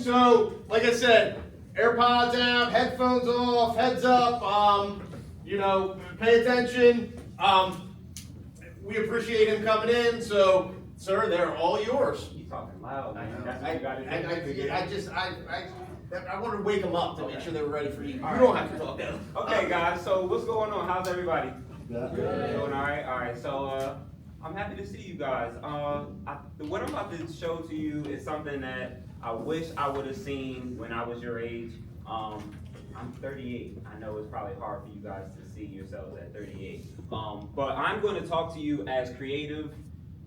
So, like I said, AirPods out, headphones off, heads up, pay attention. We appreciate him coming in, so, sir, they're all yours. He's talking loud, man. I wanted to wake them up to make sure they were ready for you. You don't have to talk now. Okay, guys, so what's going on? How's everybody? Good. Doing all right. So, I'm happy to see you guys. What I'm about to show to you is something that I wish I would have seen when I was your age. I'm 38. I know it's probably hard for you guys to see yourselves at 38. But I'm going to talk to you as creative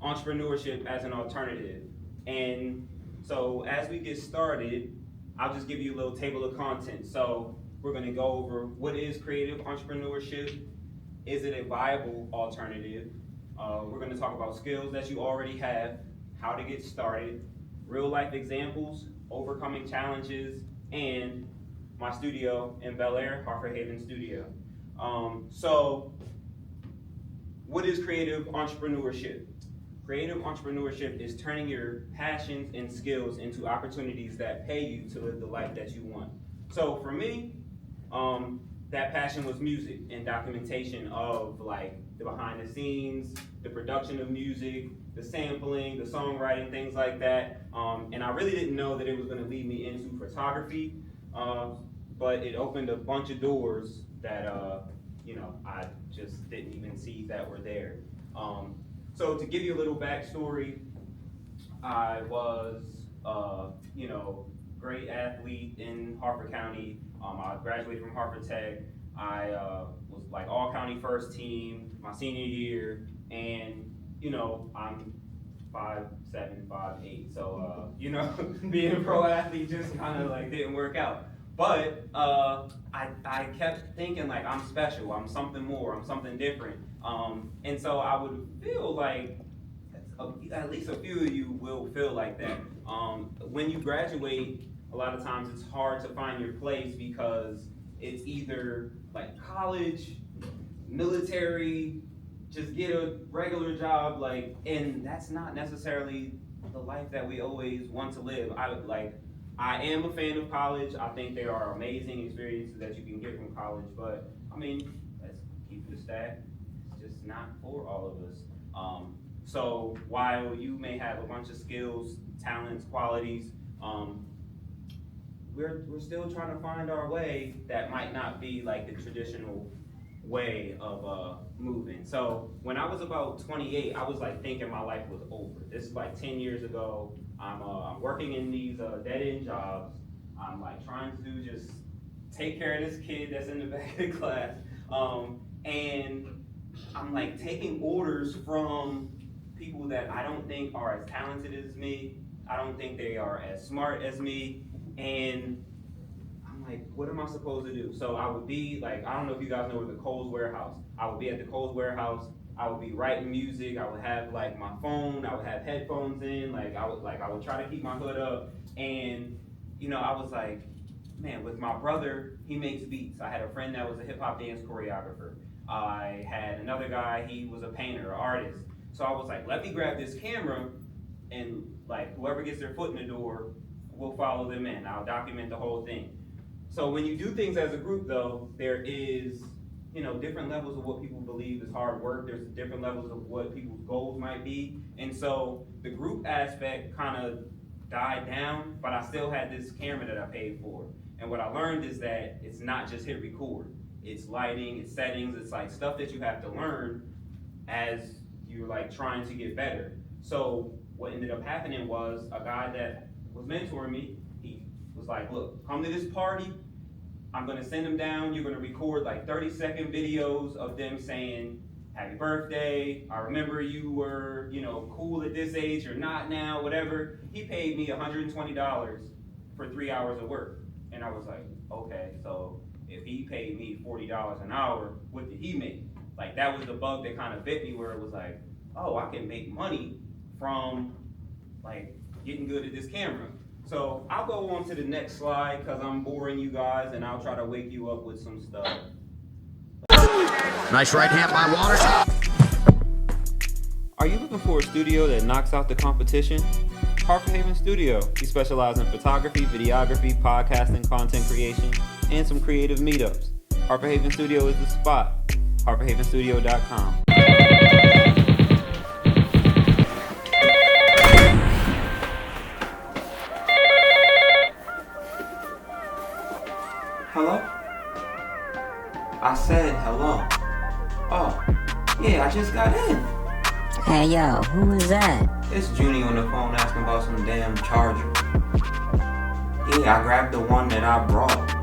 entrepreneurship as an alternative. And so as we get started, I'll just give you a little table of contents. So we're going to go over what is creative entrepreneurship. Is it a viable alternative? We're going to talk about skills that you already have, how to get started, real life examples, overcoming challenges, and my studio in Bel Air, Harford Haven Studio. So what is creative entrepreneurship? Creative entrepreneurship is turning your passions and skills into opportunities that pay you to live the life that you want. So for me, that passion was music and documentation of like the behind the scenes, the production of music, the sampling, the songwriting, things like that. And I really didn't know that it was going to lead me into photography, but it opened a bunch of doors that I just didn't even see that were there. So to give you a little backstory, I was great athlete in Harford County. I graduated from Harford Tech. I was like all county first team my senior year, and I'm 5'7", 5'8", so being a pro athlete just kind of like didn't work out. But I kept thinking like I'm special, I'm something more, I'm something different, and so I would feel like at least a few of you will feel like that. When you graduate, a lot of times it's hard to find your place because it's either like college, military, just get a regular job, and that's not necessarily the life that we always want to live. I am a fan of college. I think there are amazing experiences that you can get from college, but I mean, let's keep it a stack. It's just not for all of us. So while you may have a bunch of skills, talents, qualities, we're still trying to find our way that might not be like the traditional way of moving. So when I was about 28, I was like thinking my life was over. This is like 10 years ago. I'm working in these dead-end jobs. I'm like trying to just take care of this kid that's in the back of the class. And I'm like taking orders from people that I don't think are as talented as me. I don't think they are as smart as me. And I'm like, what am I supposed to do? So I would be like, I don't know if you guys know the Kohl's warehouse. I would be at the Kohl's warehouse. I would be writing music. I would have like my phone. I would have headphones in. I would try to keep my hood up. And I was like, man, with my brother, he makes beats. I had a friend that was a hip hop dance choreographer. I had another guy, he was a painter, an artist. So I was like, let me grab this camera, and like whoever gets their foot in the door, we'll follow them in. I'll document the whole thing. So when you do things as a group though, there is different levels of what people believe is hard work. There's different levels of what people's goals might be. And so the group aspect kind of died down, but I still had this camera that I paid for. And what I learned is that it's not just hit record. It's lighting, it's settings, it's like stuff that you have to learn as you're like trying to get better. So what ended up happening was a guy that was mentoring me, he was like, look, come to this party, I'm gonna send them down, you're gonna record like 30-second videos of them saying, happy birthday, I remember you were, cool at this age, you're not now, whatever. He paid me $120 for 3 hours of work. And I was like, okay, so if he paid me $40 an hour, what did he make? Like that was the bug that kind of bit me, where it was like, oh, I can make money from like getting good at this camera. So I'll go on to the next slide because I'm boring you guys, and I'll try to wake you up with some stuff. Nice right hand by Waters. Are you looking for a studio that knocks out the competition? Harford Haven Studio. We specialize in photography, videography, podcasting, content creation, and some creative meetups. Harford Haven Studio is the spot. HarfordHavenStudio.com. Hello? I said hello. Oh, yeah, I just got in. Hey yo, who is that? It's Junie on the phone asking about some damn charger. Yeah, I grabbed the one that I brought.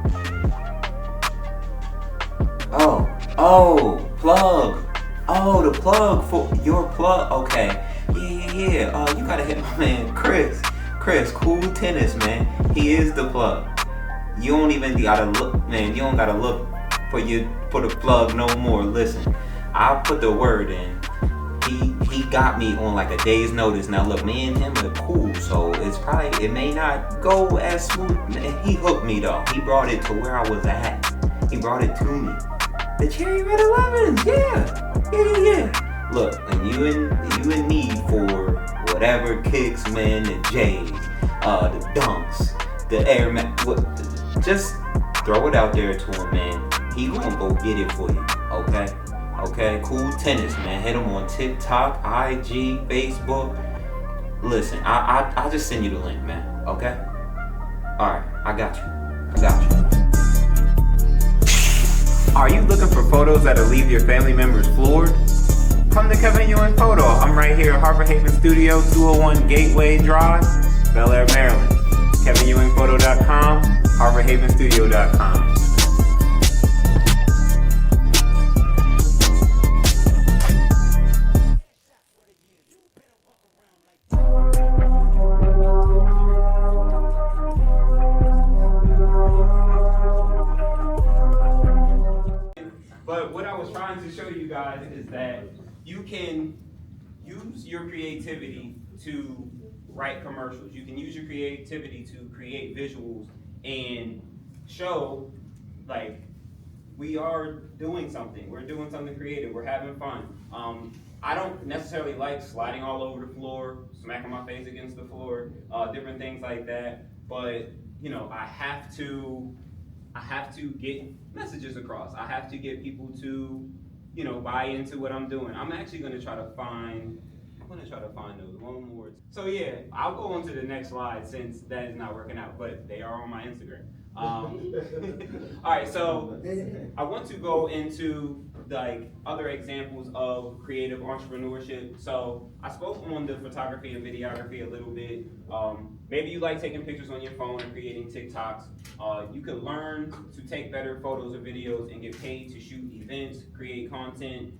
Oh, plug. Oh, the plug for your plug. Okay. Yeah. You gotta hit my man, Chris. Chris, Cool Tennis, man. He is the plug. You don't even gotta look, man. You don't gotta look for the plug no more. Listen, I put the word in. He got me on like a day's notice. Now look, me and him are cool, so it may not go as smooth. He hooked me though. He brought it to where I was at. He brought it to me. The Cherry Red 11s, yeah. Look, and you in need for whatever kicks, man, the J's, the dunks, the Air Max. Just throw it out there to him, man. He gonna go get it for you, okay? Okay, Cool Tennis, man. Hit him on TikTok, IG, Facebook. Listen, I'll just send you the link, man. Okay? Alright, I got you. Are you looking for photos that'll leave your family members floored? Come to Kevin Ewing Photo. I'm right here at Harford Haven Studio, 201 Gateway Drive, Bel Air, Maryland. KevinEwingPhoto.com, HarfordHavenStudio.com. But what I was trying to show you guys is that you can use your creativity to write commercials. You can use your creativity to create visuals and show, like, we are doing something. We're doing something creative. We're having fun. I don't necessarily like sliding all over the floor, smacking my face against the floor, different things like that. But, you know, I have to get messages across. I have to get people to, you know, buy into what I'm doing. I'm actually gonna try to find those one more. So yeah, I'll go on to the next slide since that is not working out, but they are on my Instagram. All right, so I want to go into like other examples of creative entrepreneurship. So I spoke on the photography and videography a little bit. Maybe you like taking pictures on your phone and creating TikToks. You can learn to take better photos or videos and get paid to shoot events, create content,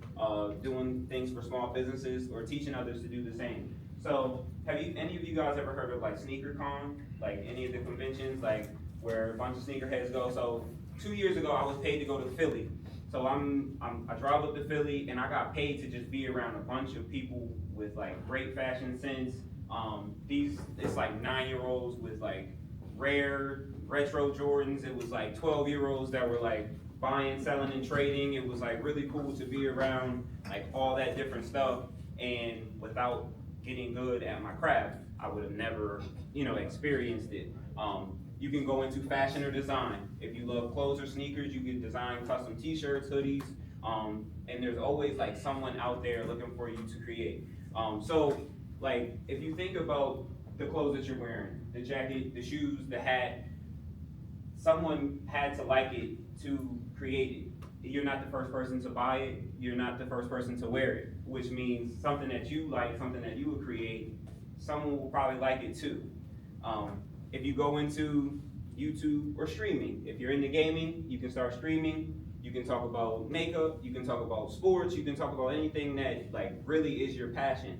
doing things for small businesses, or teaching others to do the same. So have any of you guys ever heard of like SneakerCon? Like any of the conventions, like where a bunch of sneakerheads go? So 2 years ago, I was paid to go to Philly. So I drive up to Philly and I got paid to just be around a bunch of people with like great fashion sense. It's like 9-year-olds with like rare retro Jordans. It was like 12-year-olds that were like buying, selling, and trading. It was like really cool to be around like all that different stuff. And without getting good at my craft, I would have never, you know, experienced it. You can go into fashion or design. If you love clothes or sneakers, you can design custom t-shirts, hoodies, and there's always like someone out there looking for you to create. So like if you think about the clothes that you're wearing, the jacket, the shoes, the hat, someone had to like it to create it. You're not the first person to buy it. You're not the first person to wear it, which means something that you like, something that you would create, someone will probably like it too. If you go into YouTube or streaming, if you're into gaming, you can start streaming. You can talk about makeup, you can talk about sports, you can talk about anything that like really is your passion.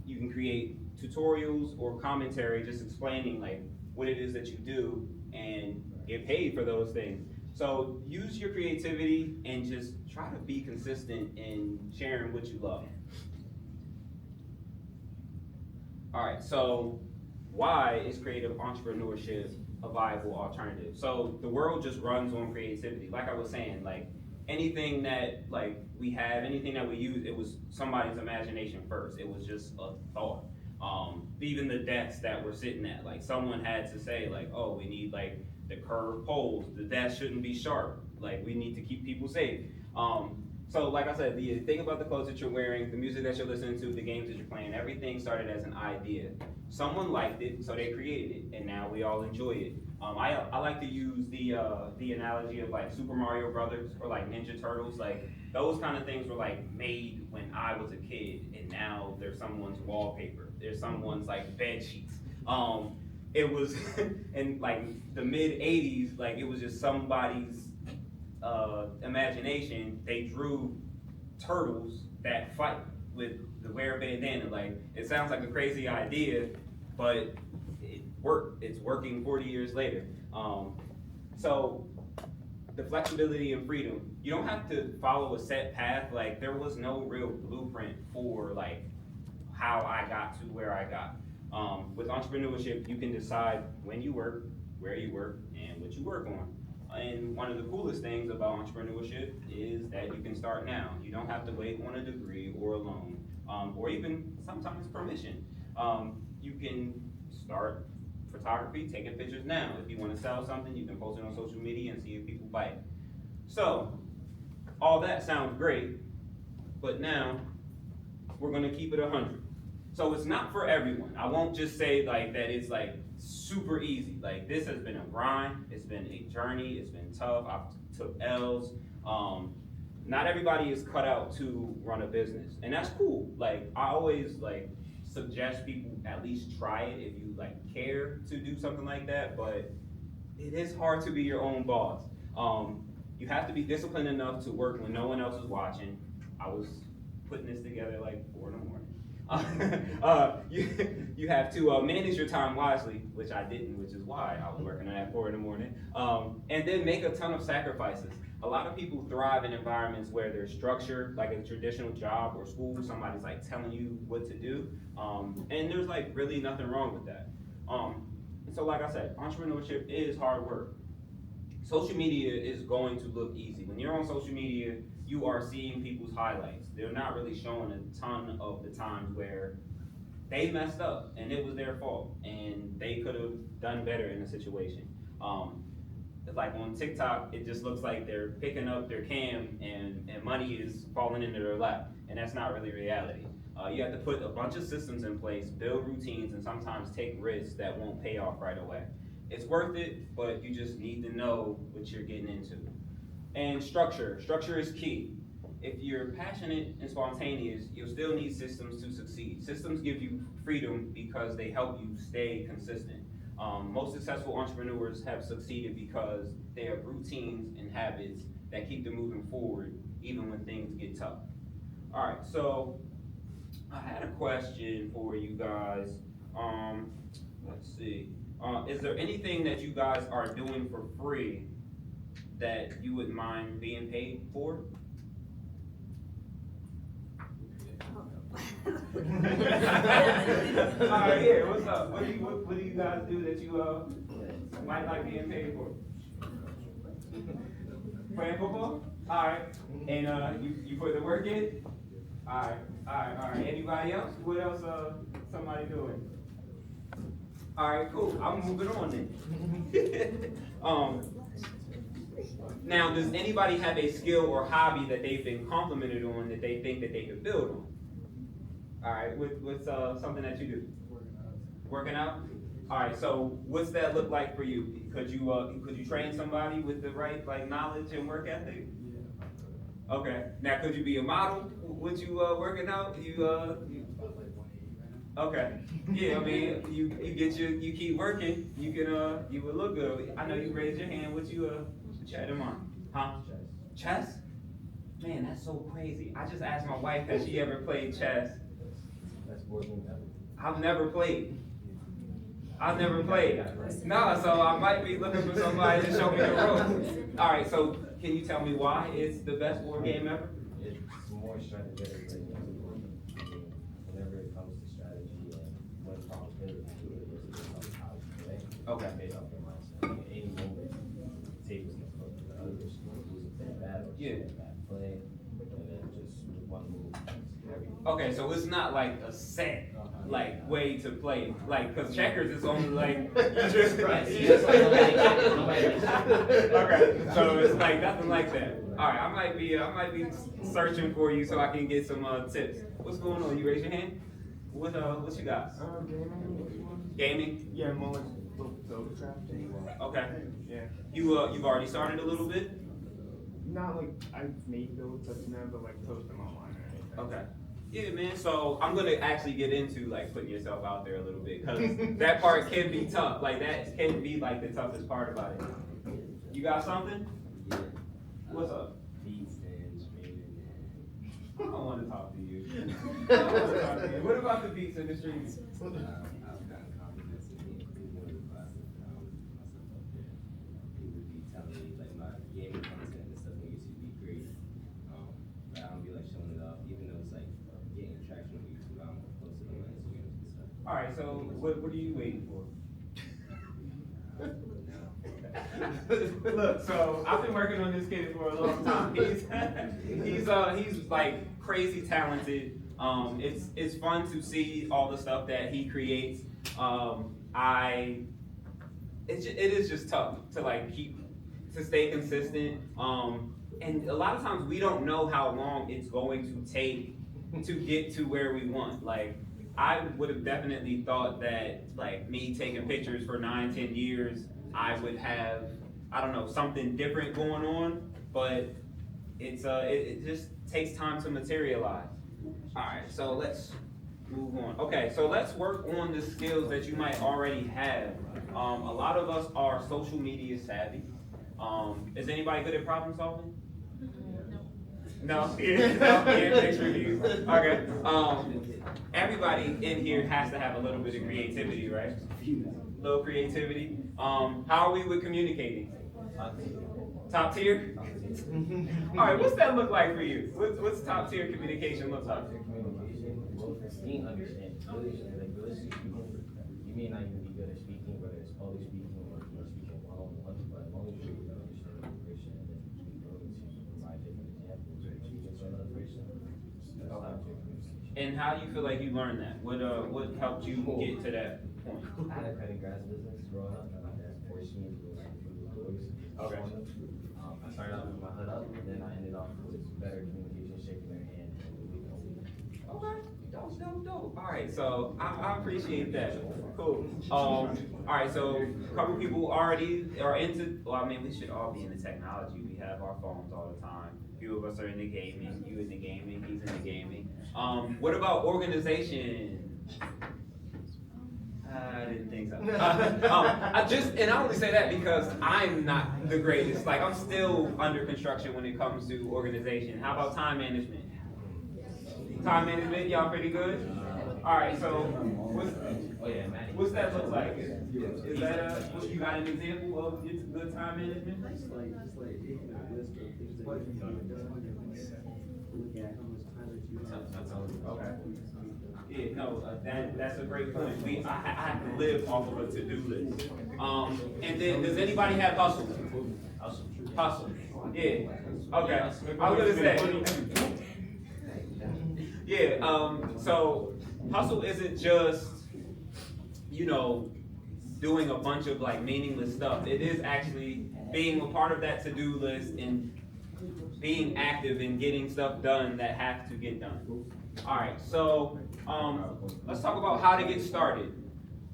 You can create tutorials or commentary just explaining like what it is that you do and get paid for those things. So use your creativity and just try to be consistent in sharing what you love. All right, so why is creative entrepreneurship a viable alternative? So the world just runs on creativity. Like I was saying, like anything that like we have, anything that we use, it was somebody's imagination first. It was just a thought. Even the desks that we're sitting at, like someone had to say like, oh, we need like the curved poles, the desk shouldn't be sharp, like we need to keep people safe. So like I said, the thing about the clothes that you're wearing, the music that you're listening to, the games that you're playing, everything started as an idea. Someone liked it, so they created it, and now we all enjoy it. I like to use the analogy of like Super Mario Brothers or like Ninja Turtles. Like those kind of things were like made when I was a kid, and now they're someone's wallpaper. They're someone's like bed sheets. It was in like the mid '80s, like it was just somebody's imagination. They drew turtles that fight with the wear bandana. Like it sounds like a crazy idea, but it worked. It's working 40 years later. So the flexibility and freedom, you don't have to follow a set path. Like there was no real blueprint for like how I got to where I got. With entrepreneurship, you can decide when you work, where you work, and what you work on. And one of the coolest things about entrepreneurship is that you can start now. You don't have to wait on a degree or a loan, or even sometimes permission. You can start photography, taking pictures now. If you want to sell something, you can post it on social media and see if people buy it. So, all that sounds great, but now we're gonna keep it 100. So it's not for everyone. I won't just say like that it's like super easy. Like this has been a grind, it's been a journey, it's been tough, I've took L's. Not everybody is cut out to run a business, and that's cool. Like I always like suggest people at least try it if you like care to do something like that, but it is hard to be your own boss. You have to be disciplined enough to work when no one else is watching. I was putting this together like 4 in the morning. You have to manage your time wisely, which I didn't, which is why I was working at 4 in the morning. And then make a ton of sacrifices. A lot of people thrive in environments where there's structure, like a traditional job or school, somebody's like telling you what to do. And there's like really nothing wrong with that. So like I said, entrepreneurship is hard work. Social media is going to look easy. When you're on social media, you are seeing people's highlights. They're not really showing a ton of the times where they messed up and it was their fault and they could have done better in a situation. Like on TikTok, it just looks like they're picking up their cam and money is falling into their lap, and that's not really reality. You have to put a bunch of systems in place, build routines, and sometimes take risks that won't pay off right away. It's worth it, but you just need to know what you're getting into. And structure is key. If you're passionate and spontaneous, you'll still need systems to succeed. Systems give you freedom because they help you stay consistent. Most successful entrepreneurs have succeeded because they have routines and habits that keep them moving forward even when things get tough. All right, so I had a question for you guys. Let's see. Is there anything that you guys are doing for free that you wouldn't mind being paid for? Alright, here, what's up? What do you guys do that you might like being paid for? Playing football? Alright. And you put the work in? Alright. Anybody else? What else somebody doing? Alright, cool. I'm moving on then. Now, does anybody have a skill or hobby that they've been complimented on that they think that they could build on? All right, what's something that you do? Working out. All right, so what's that look like for you? Could you train somebody with the right like knowledge and work ethic? Yeah. Okay. Now, could you be a model? Would you working out? Okay. Yeah, I mean, you keep working, you can you would look good. I know you raised your hand. What you had in mind? Huh? Chess? Man, that's so crazy. I just asked my wife has she ever played chess. I've never played. No, so I might be looking for somebody to show me the ropes. All right, so can you tell me why it's the best board game ever? It's more strategic. Whenever it comes to strategy and what probability to do it, it's just how you play. Okay. Based off your mindset. At any moment, tables can flip to the others. Lose a bad battle, a bad play, and then just one move. Okay, so it's not like a set like way to play, like, cause checkers is only like you just okay, so it's like nothing like that. All right, I might be searching for you so I can get some tips. What's going on? You raise your hand. What you got? Gaming. Yeah, more like build craft. Okay. Yeah. You've already started a little bit. Not like I've made builds up to now, but like post them online or anything. Okay. Yeah, man. So I'm gonna actually get into like putting yourself out there a little bit because that part can be tough. Like that can be like the toughest part about it. You got something? Yeah. What's up? Beats and streaming I don't want to talk to you. I don't wanna talk to you. What about the beats industry? I've gotten compliments and one of the classes myself up there. People be telling me like my gaming content and stuff on YouTube be great. But I don't be like showing it off, even though it's like getting traction on YouTube. I don't post it on my Instagram and stuff. All right. So what are you waiting for? Look, so I've been working on this kid for a long time. He's like crazy talented. It's fun to see all the stuff that he creates. It is just tough to like to stay consistent. And a lot of times we don't know how long it's going to take to get to where we want. Like I would have definitely thought that like me taking pictures for 9-10 years, I would have, I don't know, something different going on, but it just takes time to materialize. All right, so let's move on. Okay, so let's work on the skills that you might already have. A lot of us are social media savvy. Is anybody good at problem solving? No? Yeah, mixed reviews. Okay. Everybody in here has to have a little bit of creativity, right? Little creativity. How are we with communicating? Top tier? All right, what's that look like for you? What's top tier communication look like? Communication, well, being understanding. Like realistically speaking, you may not even be good at speaking, whether it's public speaking or you're speaking one-on-one, but as long as you understand the person and then you be willing to provide different examples or achievements for another person, that's top tier communication. And how do you feel like you learned that? What helped you get to that point? I had a credit grass business growing up, and my dad forced me to go like through the doors. Okay. I started out with my hood up, and then I ended off with better communication, shaking their hand, and leaving a week. Okay, dope. All right, so I appreciate that. Cool. All right, so a couple people already are into. Well, I mean, we should all be into technology. We have our phones all the time. A few of us are into gaming. You into gaming. He's into gaming. What about organization? I didn't think so. And I only say that because I'm not the greatest. Like I'm still under construction when it comes to organization. How about time management? Time management, y'all pretty good? All right, so what's that look like? Is that you got an example of good time management? Just like making a list of things that you have done and look at how much time that you have. Okay. Yeah, no, that's a great point. I have to live off of a to-do list. And then, does anybody have hustle? Hustle. Yeah. Okay. I was gonna say. Yeah. So hustle isn't just, doing a bunch of like meaningless stuff. It is actually being a part of that to-do list and being active in getting stuff done that have to get done. All right. So let's talk about how to get started.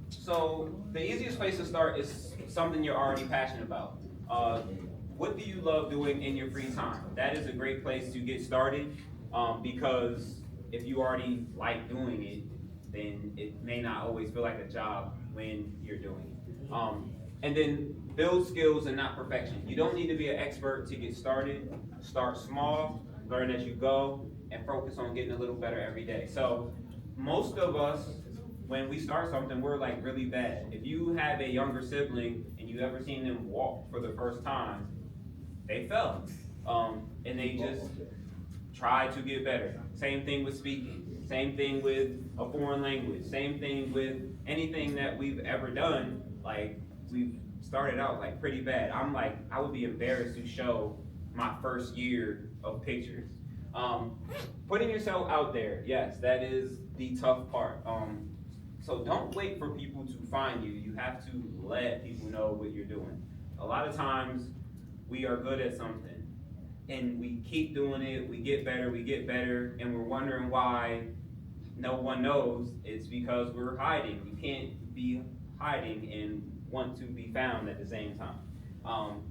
So the easiest place to start is something you're already passionate about. What do you love doing in your free time? That is a great place to get started because if you already like doing it, then it may not always feel like a job when you're doing it. And then build skills and not perfection. You don't need to be an expert to get started. Start small, learn as you go, and focus on getting a little better every day. So most of us, when we start something, we're like really bad. If you have a younger sibling and you ever seen them walk for the first time, they fell. And they just try to get better. Same thing with speaking. Same thing with a foreign language. Same thing with anything that we've ever done. Like we've started out like pretty bad. I would be embarrassed to show my first year of pictures. Putting yourself out there, yes, that is the tough part. So don't wait for people to find you. You have to let people know what you're doing. A lot of times we are good at something and we keep doing it, we get better, and we're wondering why no one knows. It's because we're hiding. You can't be hiding and want to be found at the same time.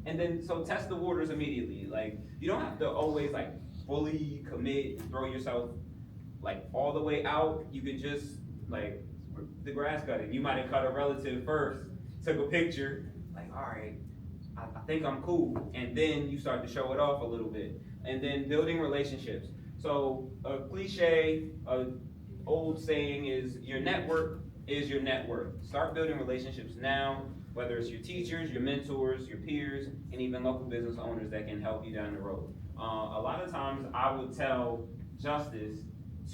And then, so test the waters immediately. Like, you don't have to always like fully commit and throw yourself like all the way out. You can just like the grass cutting. You might have cut a relative first, took a picture, like, all right, I think I'm cool. And then you start to show it off a little bit. And then building relationships. So a cliche, old saying is your network is your net worth. Start building relationships now, whether it's your teachers, your mentors, your peers, and even local business owners that can help you down the road. A lot of times I would tell Justice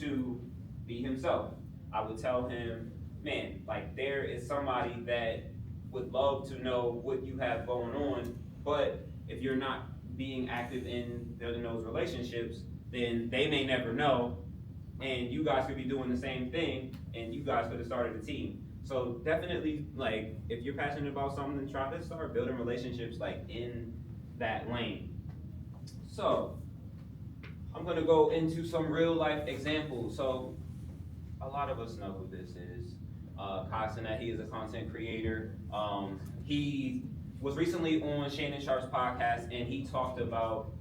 to be himself. I would tell him, man, like there is somebody that would love to know what you have going on, but if you're not being active in building those relationships, then they may never know, and you guys could be doing the same thing, and you guys could have started a team. So definitely, like, if you're passionate about something, try to start building relationships like in that lane. So I'm gonna go into some real life examples. So a lot of us know who this is. Kai Cenat, he is a content creator. He was recently on Shannon Sharp's podcast, and he talked about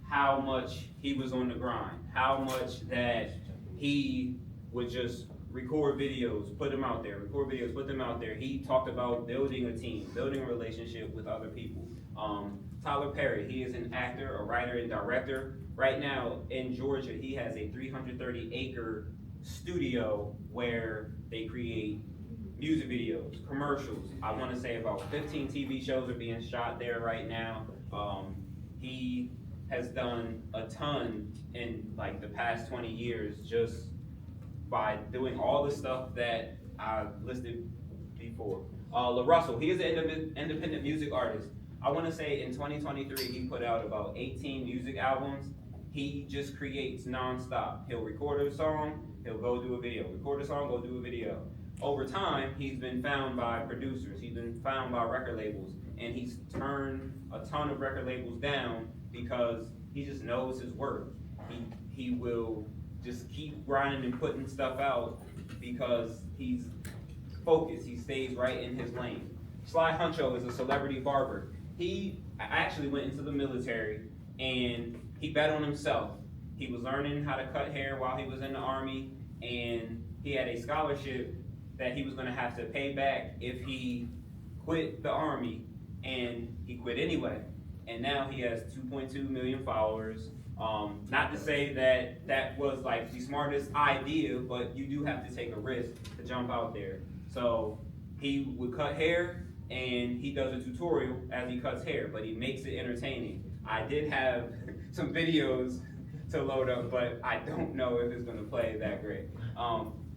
how much he was on the grind, how much that he would just record videos, put them out there, record videos, put them out there. He talked about building a team, building a relationship with other people. Tyler Perry, he is an actor, a writer, and director. Right now in Georgia, he has a 330-acre studio where they create music videos, commercials. I want to say about 15 TV shows are being shot there right now. He has done a ton in like the past 20 years just by doing all the stuff that I listed before. LaRussell, he is an independent music artist. I want to say in 2023, he put out about 18 music albums. He just creates nonstop. He'll record a song, he'll go do a video. Record a song, go do a video. Over time, he's been found by producers, he's been found by record labels, and he's turned a ton of record labels down because he just knows his worth. He will just keep grinding and putting stuff out because he's focused, he stays right in his lane. Sly Huncho is a celebrity barber. He actually went into the military and he bet on himself. He was learning how to cut hair while he was in the Army, and he had a scholarship that he was gonna have to pay back if he quit the Army, and he quit anyway. And now he has 2.2 million followers. Not to say that that was like the smartest idea, but you do have to take a risk to jump out there. So he would cut hair, and he does a tutorial as he cuts hair, but he makes it entertaining. I did have some videos to load up, but I don't know if it's gonna play that great.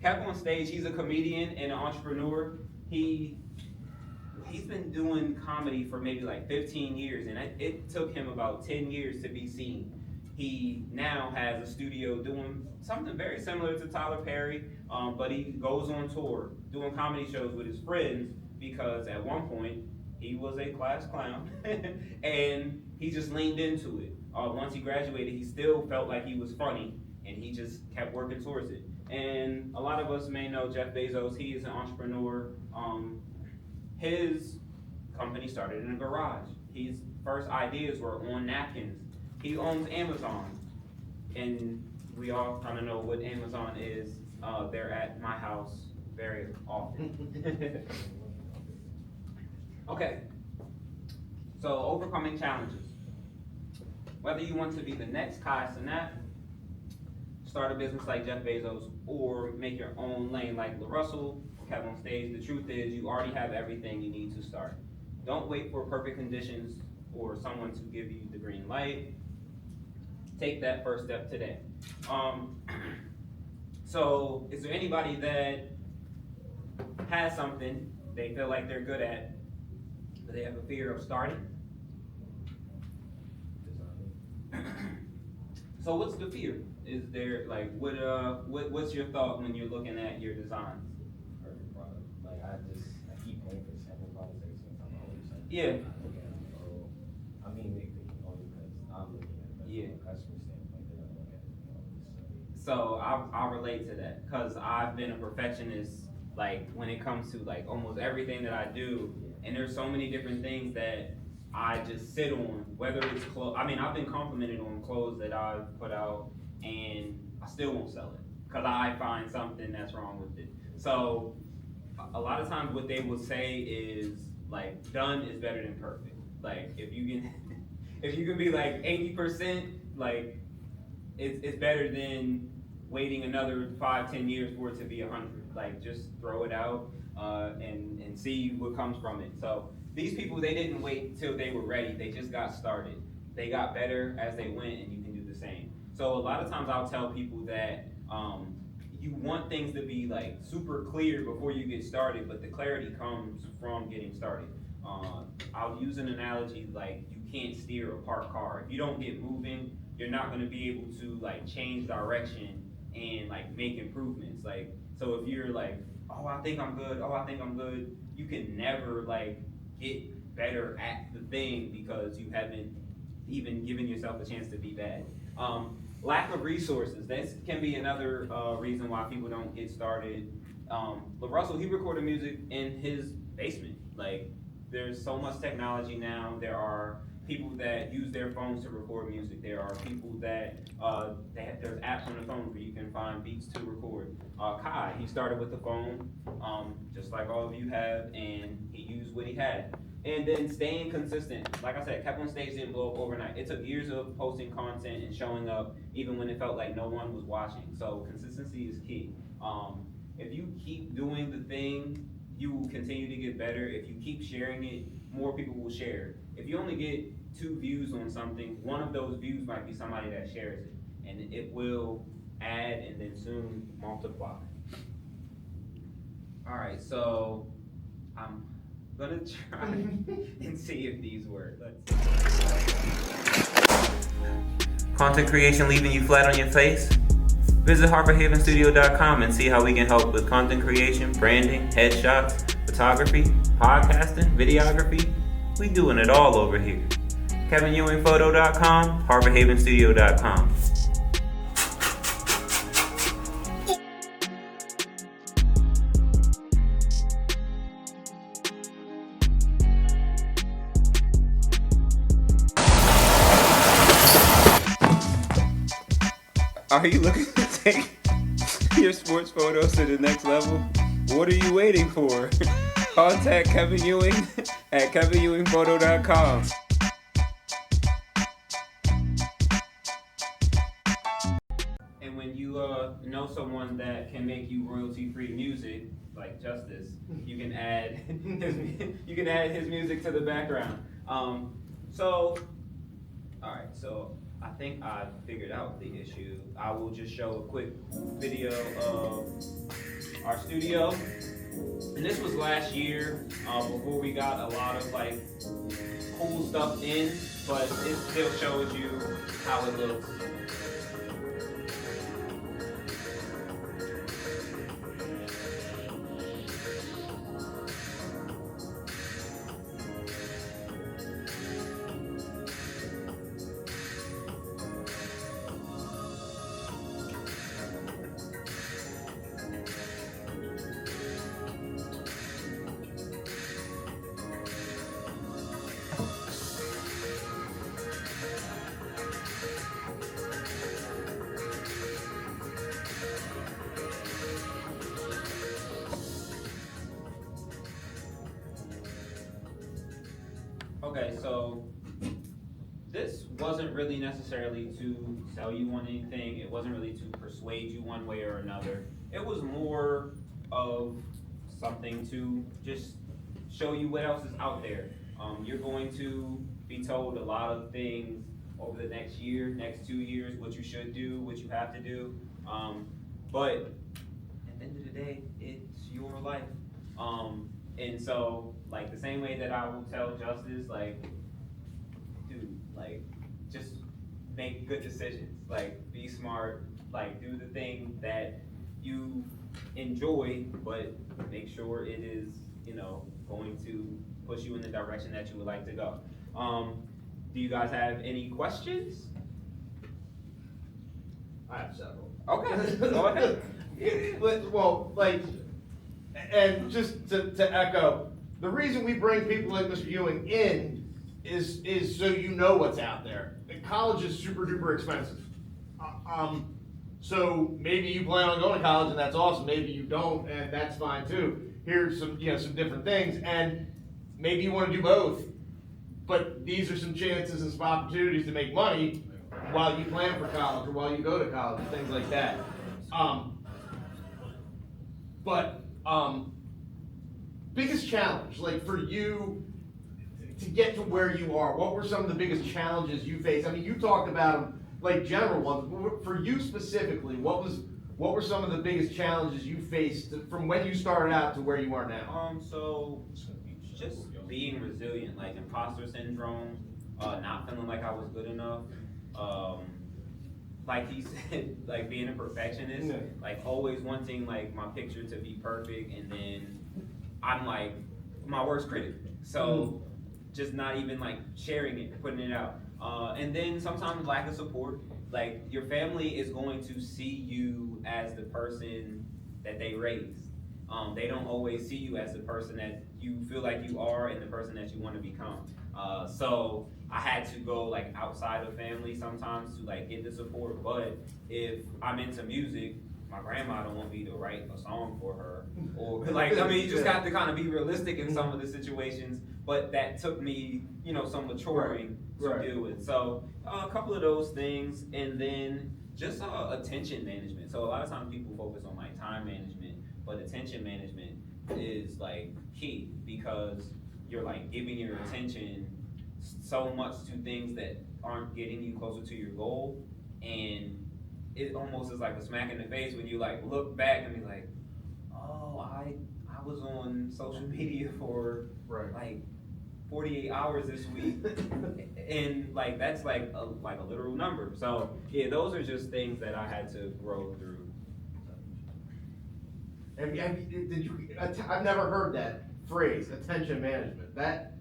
Kept on Stage, he's a comedian and an entrepreneur. He's been doing comedy for maybe like 15 years, and it took him about 10 years to be seen. He now has a studio doing something very similar to Tyler Perry, but he goes on tour doing comedy shows with his friends because at one point he was a class clown and he just leaned into it. Once he graduated, he still felt like he was funny and he just kept working towards it. And a lot of us may know Jeff Bezos. He is an entrepreneur. His company started in a garage. His first ideas were on napkins. He owns Amazon, and we all kind of know what Amazon is. They're at my house very often. Okay, so overcoming challenges. Whether you want to be the next Kai Cenat, start a business like Jeff Bezos, or make your own lane like LaRussell, Kept on Stage, the truth is you already have everything you need to start. Don't wait for perfect conditions or someone to give you the green light. Take that first step today. So is there anybody that has something they feel like they're good at, but they have a fear of starting? So what's the fear? Is there like what's your thought when you're looking at your designs? I keep paying for several products every single time I order something. Yeah. I mean, nitpicking only because I'm looking at it, but Yeah. from a customer standpoint, they're gonna look at it, So I'll relate to that because I've been a perfectionist, like when it comes to like almost everything that I do, and there's so many different things that I just sit on, whether it's clothes. I mean, I've been complimented on clothes that I've put out, and I still won't sell it because I find something that's wrong with it. So a lot of times what they will say is like done is better than perfect. Like if you can if you can be like 80%, like it's better than waiting another 5-10 years for it to be 100. Like just throw it out and see what comes from it. So these people, they didn't wait till they were ready. They just got started. They got better as they went, and you can do the same. So a lot of times I'll tell people that you want things to be like super clear before you get started, but the clarity comes from getting started. I'll use an analogy like you can't steer a parked car. If you don't get moving, you're not going to be able to like change direction and like make improvements. Like, so if you're like, oh, I think I'm good, you can never like get better at the thing because you haven't even given yourself a chance to be bad. Lack of resources, this can be another reason why people don't get started. LaRussell, he recorded music in his basement. Like, there's so much technology now. There are people that use their phones to record music. There are people that, there's apps on the phone where you can find beats to record. Kai, he started with the phone, just like all of you have, and he used what he had. And then staying consistent. Like I said, kept on stage didn't blow up overnight. It took years of posting content and showing up even when it felt like no one was watching. So consistency is key. If you keep doing the thing, you will continue to get better. If you keep sharing it, more people will share. If you only get 2 views on something, one of those views might be somebody that shares it. And it will add and then soon multiply. All right, so I'm gonna try and see if these work. Content creation leaving you flat on your face? Visit HarfordHavenStudio.com and see how we can help with content creation, branding, headshots, photography, podcasting, videography. We doing it all over here. KevinEwingPhoto.com, HarfordHavenStudio.com. Are you looking to take your sports photos to the next level? What are you waiting for? Contact Kevin Ewing at KevinEwingPhoto.com. And when you know someone that can make you royalty-free music, like Justice, you can add his music to the background. So I think I figured out the issue. I will just show a quick video of our studio. And this was last year, before we got a lot of like cool stuff in, but it still shows you how it looks. Okay, so this wasn't really necessarily to sell you on anything. It wasn't really to persuade you one way or another. It was more of something to just show you what else is out there. You're going to be told a lot of things over the next year, next 2 years, what you should do, what you have to do. But at the end of the day, it's your life. And so, like, the same way that I will tell Justice, like, dude, like, just make good decisions. Like, be smart. Like, do the thing that you enjoy, but make sure it is, you know, going to push you in the direction that you would like to go. Do you guys have any questions? I have several. Okay, go ahead. Well, like, and just to echo, the reason we bring people like Mr. Ewing in is so you know what's out there. College is super duper expensive. So maybe you plan on going to college and that's awesome. Maybe you don't, and that's fine too. Here's some, you know, some different things, and maybe you want to do both. But these are some chances and some opportunities to make money while you plan for college or while you go to college and things like that. Biggest challenge, like for you to get to where you are, what were some of the biggest challenges you faced? I mean, you talked about them like general ones, but for you specifically, what were some of the biggest challenges you faced from when you started out to where you are now? So just being resilient, like imposter syndrome, not feeling like I was good enough. Like he said, like being a perfectionist, Yeah. like always wanting like my picture to be perfect, and then I'm like my worst critic. So just not even like sharing it, putting it out. And then sometimes lack of support. Like your family is going to see you as the person that they raised. They don't always see you as the person that you feel like you are and the person that you want to become. So I had to go like outside of family sometimes to like get the support. But if I'm into music, my grandma don't want me to write a song for her, or like, I mean, you just got to kind of be realistic in some of the situations, but that took me, you know, some maturing to deal with. So a couple of those things, and then just attention management. So a lot of times people focus on like time management, but attention management is like key, because you're like giving your attention so much to things that aren't getting you closer to your goal, and it almost is like a smack in the face when you like look back and be like, oh, I was on social media for like 48 hours this week, and like that's like a literal number. So yeah, those are just things that I had to grow through. I've never heard that phrase, attention management. That's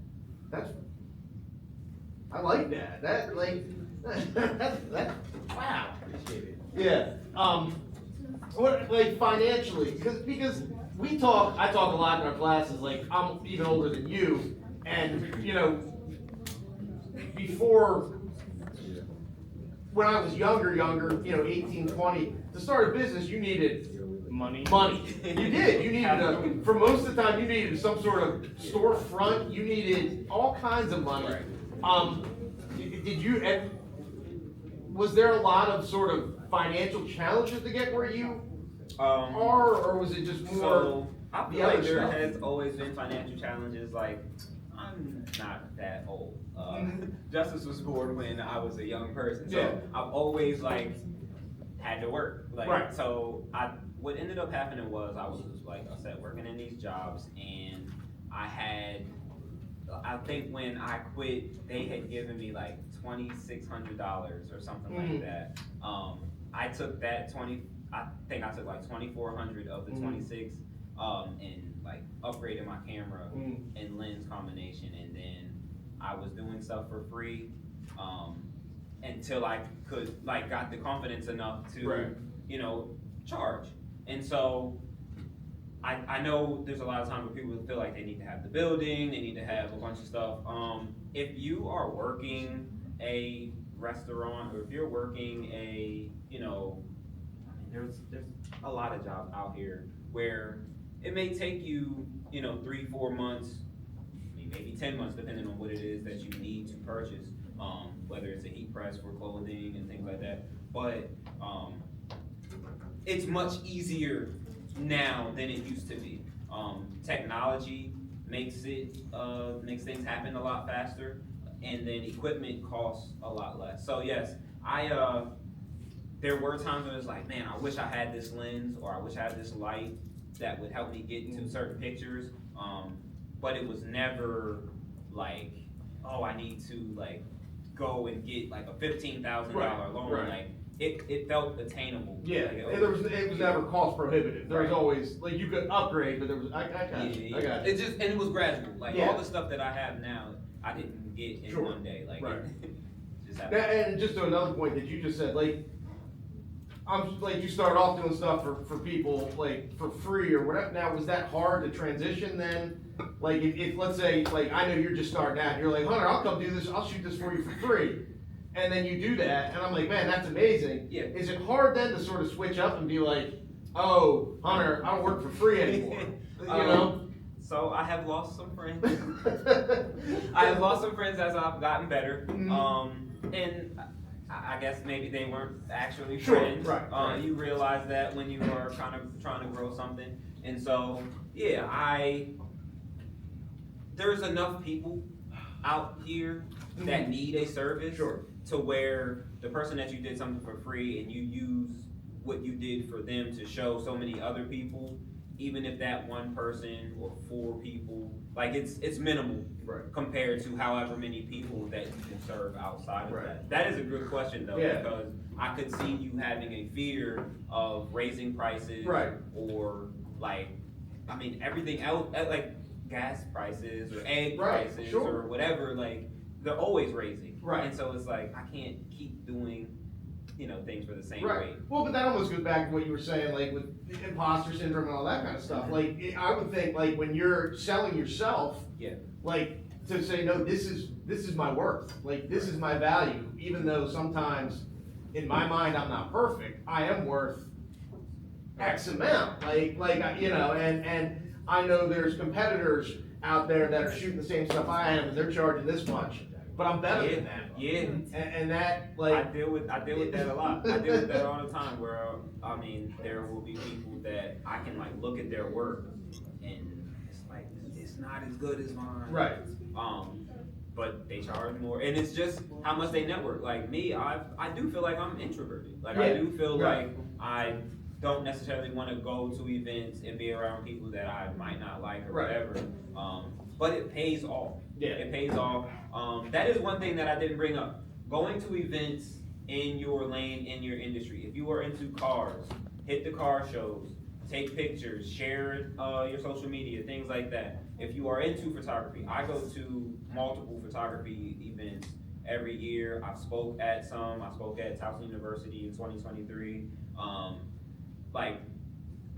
I like that. That like that wow. Appreciate it. Yeah. What, like financially, because I talk a lot in our classes. Like I'm even older than you, and you know, before when I was younger, you know, 18, 20, to start a business, you needed Money. You did. You needed for most of the time, you needed some sort of storefront. You needed all kinds of money. Was there a lot of sort of financial challenges to get where you are, or was it just more? So I feel like there stuff? has always been financial challenges. Like I'm not that old. Justice was born when I was a young person, so Yeah. I've always like had to work. Like Right. so, what ended up happening was I was like I said working in these jobs, and I think when I quit, they had given me like $2,600 or something like that. I took that I think I took like 2,400 of the 26, and like upgraded my camera and lens combination, and then I was doing stuff for free, until I could like got the confidence enough to, you know, charge. And so I know there's a lot of times where people feel like they need to have the building, they need to have a bunch of stuff. If you are working a restaurant, or if you're working you know, I mean, there's a lot of jobs out here where it may take you, you know, 3-4 months, maybe 10 months, depending on what it is that you need to purchase, whether it's a heat press for clothing and things like that. But it's much easier now than it used to be. Technology makes things happen a lot faster, and then equipment costs a lot less. So yes, there were times when it was like, man, I wish I had this lens, or I wish I had this light that would help me get to certain pictures. But it was never like, oh, I need to like go and get like a $15,000 loan. Like it felt attainable. Yeah, Like, it was never cost prohibitive. There was Right. always, like, you could upgrade, but there was, I got you, I got you. It just, and it was gradual. Like Yeah. all the stuff that I have now, I didn't get in Sure. one day. Like, Right. just Now, happened. and just to another point that you just said, like, you started off doing stuff for people, like, for free or whatever. Now, was that hard to transition then? Like, if let's say, like, I know you're just starting out, you're like, Hunter, I'll come do this, I'll shoot this for you for free. And then you do that, and I'm like, man, that's amazing. Yeah. Is it hard then to sort of switch up and be like, oh, Hunter, I don't work for free anymore? You know? So I have lost some friends. I have lost some friends as I've gotten better. And I guess maybe they weren't actually Sure, friends. right. You realize that when you are kind of trying to grow something. And so, yeah, there's enough people out here that need a service Sure. to where the person that you did something for free and you use what you did for them to show so many other people, even if that one person or 4 people, like it's minimal Right. compared to however many people that you can serve outside of Right. that. That is a good question though, Yeah. because I could see you having a fear of raising prices, Right. or like, I mean, everything else, like gas prices or egg Right, prices sure. or whatever, like they're always raising. Right. And so it's like, I can't keep doing, things for the same Right. rate. Well, but that almost goes back to what you were saying, like with the imposter syndrome and all that kind of stuff. Like, I would think, like, when you're selling yourself, Yeah. like, to say, no, this is my worth. Like, this is my value, even though sometimes, in my mind, I'm not perfect. I am worth X amount. And I know there's competitors out there that are shooting the same stuff I am, and they're charging this much, but I'm better than that. Yeah. And that, I like, deal with that a lot. I deal with that all the time where, I mean, there will be people that I can like look at their work and it's like, it's not as good as mine. right. But they charge more, and it's just how much they network. Like me, I do feel like I'm introverted. Like I Yeah, do feel right. like I don't necessarily want to go to events and be around people that I might not like or Right. whatever. But it pays off. Yeah. It pays off. That is one thing that I didn't bring up. Going to events in your lane, in your industry. If you are into cars, hit the car shows, take pictures, share your social media, things like that. If you are into photography, I go to multiple photography events every year. I spoke at some. I spoke at Towson University in 2023.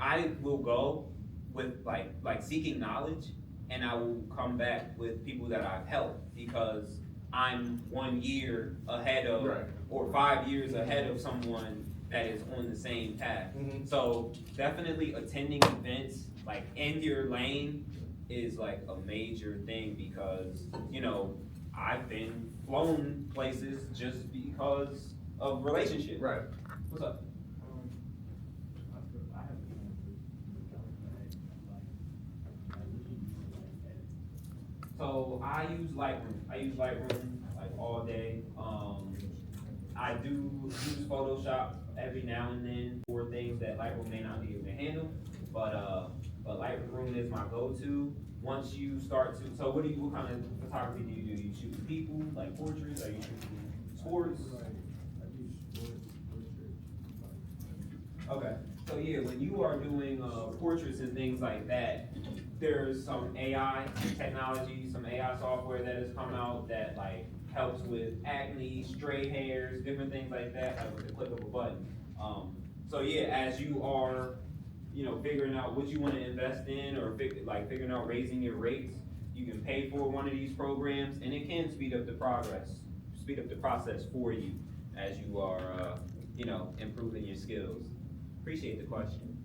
I will go with like seeking knowledge, and I will come back with people that I've helped because I'm 1 year ahead of, Right. or 5 years ahead of someone that is on the same path. Mhm. So definitely attending events like in your lane is like a major thing because, I've been flown places just because of relationship. Right. What's up? So I use Lightroom. Like all day. I do use Photoshop every now and then for things that Lightroom may not be able to handle. But Lightroom is my go-to. Once you start to, so what kind of photography do you do? You shoot people, like portraits? Are you shooting sports? Okay. So yeah, when you are doing portraits and things like that, there's some AI technology, some AI software that has come out that like helps with acne, stray hairs, different things like that, like with the click of a button. So yeah, as you are, figuring out what you want to invest in or figuring out raising your rates, you can pay for one of these programs, and it can speed up the process for you as you are, improving your skills. Appreciate the question.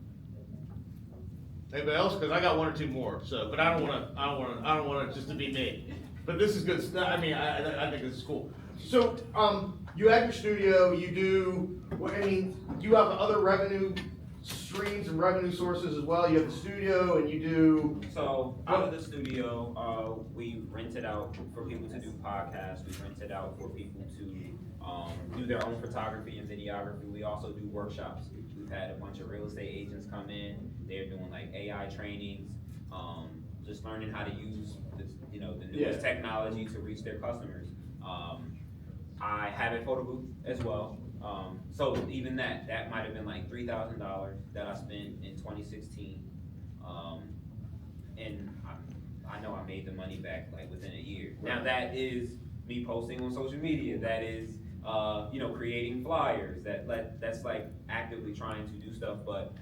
Anybody else? Because I got 1 or 2 more. So, but I don't want it just to be me. But this is good stuff. I mean, I think this is cool. So, you have your studio. You do. You have other revenue streams and revenue sources as well. You have the studio, and you do. So out of the studio, we rent it out for people to do podcasts. We rent it out for people to do their own photography and videography. We also do workshops. We've had a bunch of real estate agents come in. They're doing like AI trainings, just learning how to use the newest technology to reach their customers. I have a photo booth as well. So even that might have been like $3,000 that I spent in 2016. And I know I made the money back like within a year. Now that is me posting on social media. That is, creating flyers. That's like actively trying to do stuff. But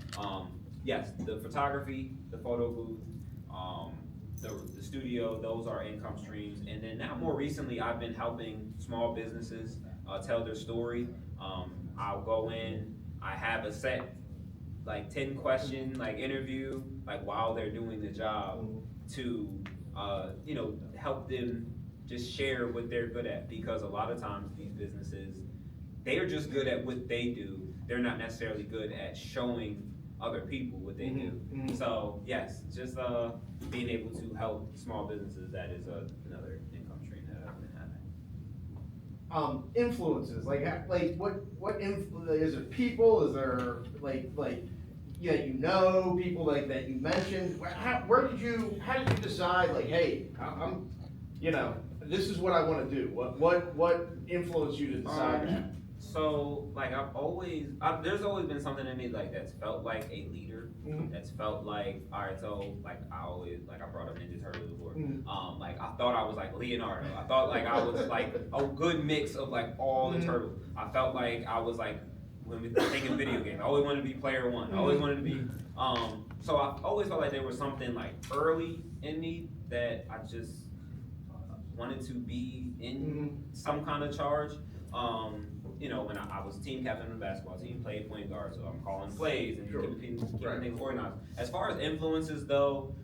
yes, the photography, the photo booth, the studio, those are income streams. And then now more recently, I've been helping small businesses tell their story. I'll go in, I have a set like 10 question like interview like while they're doing the job to help them just share what they're good at, because a lot of times these businesses, they are just good at what they do. They're not necessarily good at showing other people what they do. So yes, just being able to help small businesses, that is another income stream that I've been having. Influences, like what is it? People? Is there people like that you mentioned? How did you decide like, hey, I'm this is what I want to do? What influenced you to decide that? So like there's always been something in me like that's felt like a leader. That's felt like, all right, so like I brought up Ninja Turtles before. Like I thought I was like Leonardo. I thought like I was like a good mix of like all the turtles. I felt like I was like, when we think of video games, I always wanted to be player one. I always wanted to be so I always felt like there was something like early in me that I just wanted to be in some kind of charge. When I was team captain of the basketball team, played point guard, so I'm calling plays and keeping things organized. As far as influences though,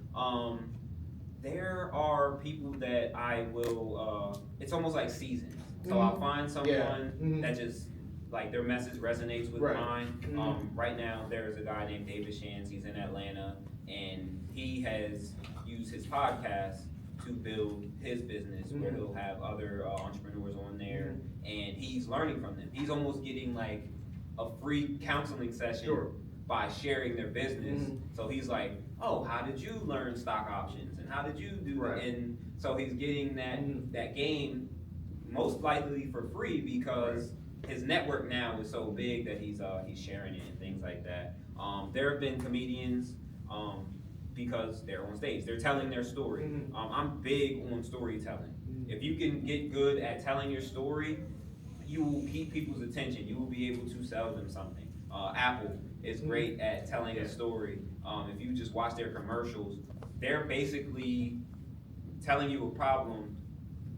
there are people that I will, it's almost like seasons. So I'll find someone that just, like their message resonates with mine. Right now, there's a guy named David Shands, he's in Atlanta, and he has used his podcast to build his business, where he'll have other entrepreneurs on there, and he's learning from them. He's almost getting like a free counseling session by sharing their business. So he's like, oh, how did you learn stock options, and how did you do it? And so he's getting that game most likely for free, because his network now is so big that he's sharing it and things like that. There have been comedians, because they're on stage, they're telling their story. I'm big on storytelling. If you can get good at telling your story, you will keep people's attention. You will be able to sell them something. Apple is great at telling a story. If you just watch their commercials, they're basically telling you a problem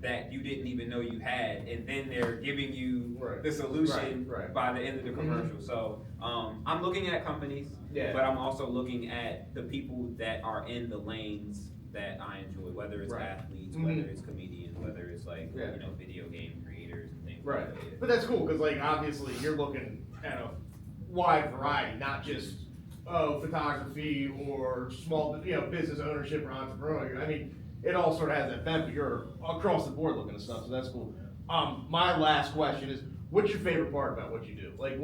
that you didn't even know you had, and then they're giving you the solution by the end of the commercial. So I'm looking at companies, but I'm also looking at the people that are in the lanes that I enjoy, whether it's athletes, whether it's comedians, whether it's like video game creators and things like that. But that's cool, because like obviously you're looking at a wide variety, not just photography or small business ownership or entrepreneurship. I mean, it all sort of has that bent, but you're across the board looking at stuff, so that's cool. My last question is, what's your favorite part about what you do? Like,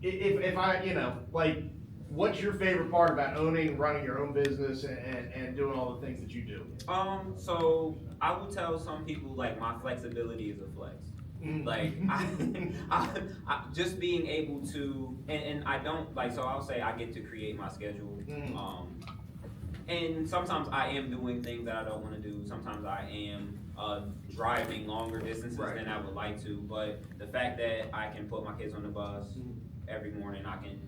if I, what's your favorite part about owning, running your own business and doing all the things that you do? So I would tell some people like my flexibility is a flex. Like I just being able to, and I don't like, so I'll say I get to create my schedule. And sometimes I am doing things that I don't want to do. Sometimes I am driving longer distances than I would like to. But the fact that I can put my kids on the bus every morning, I can